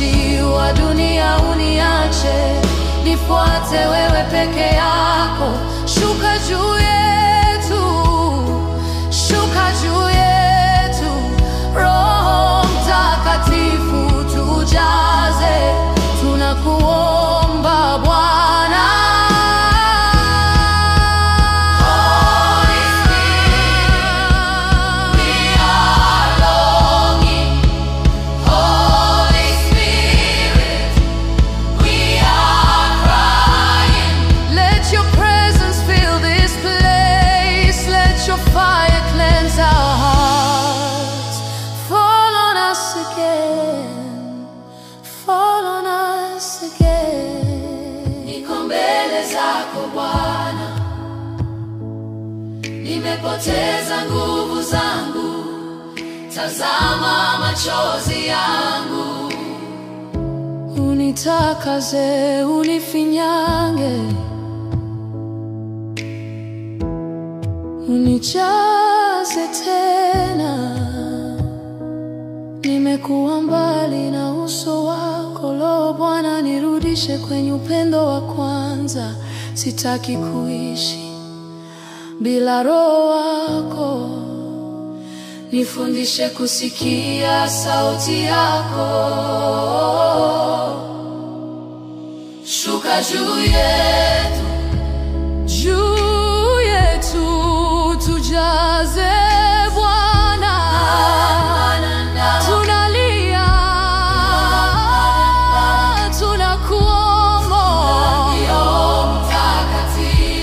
mtumishi wa dunia uniache, nifuate wewe peke yako. Shuka juu yetu, shuka juu yetu, Roho Mtakatifu tujaze, tunakuomba Bwana. Nimepoteza nguvu zangu, tazama machozi yangu. Unitakaze, unifinyange, unijaze tena. Nimekuwa mbali na uso wako, Lo Bwana, nirudishe kwenye upendo wa kwanza. Sitaki kuishi bila Roho wako, nifundishe kusikia sauti yako. Shuka juu yetu, juu yetu, tujaze Bwana. Tunalia, tunakuomba,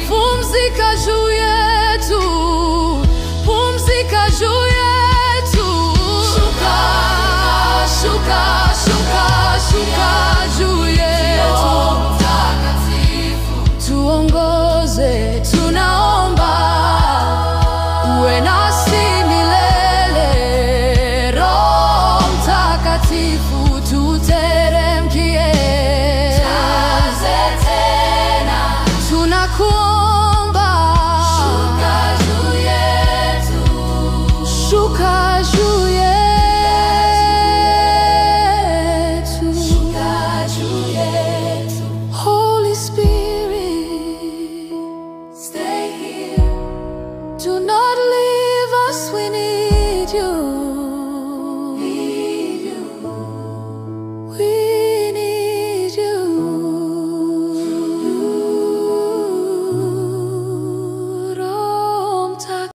pumzika juu yetu, pumzika juu yetu. Shuka, shuka, shuka, shuka juu yetu, tuongoze, tunaomba uwe nasi milele. Roho Mtakatifu tuteremkie, jaze tena, tunakuomba. Shuka juu yetu, shuka juu yetu, shuka juu yetu. Holy Spirit, stay here, do not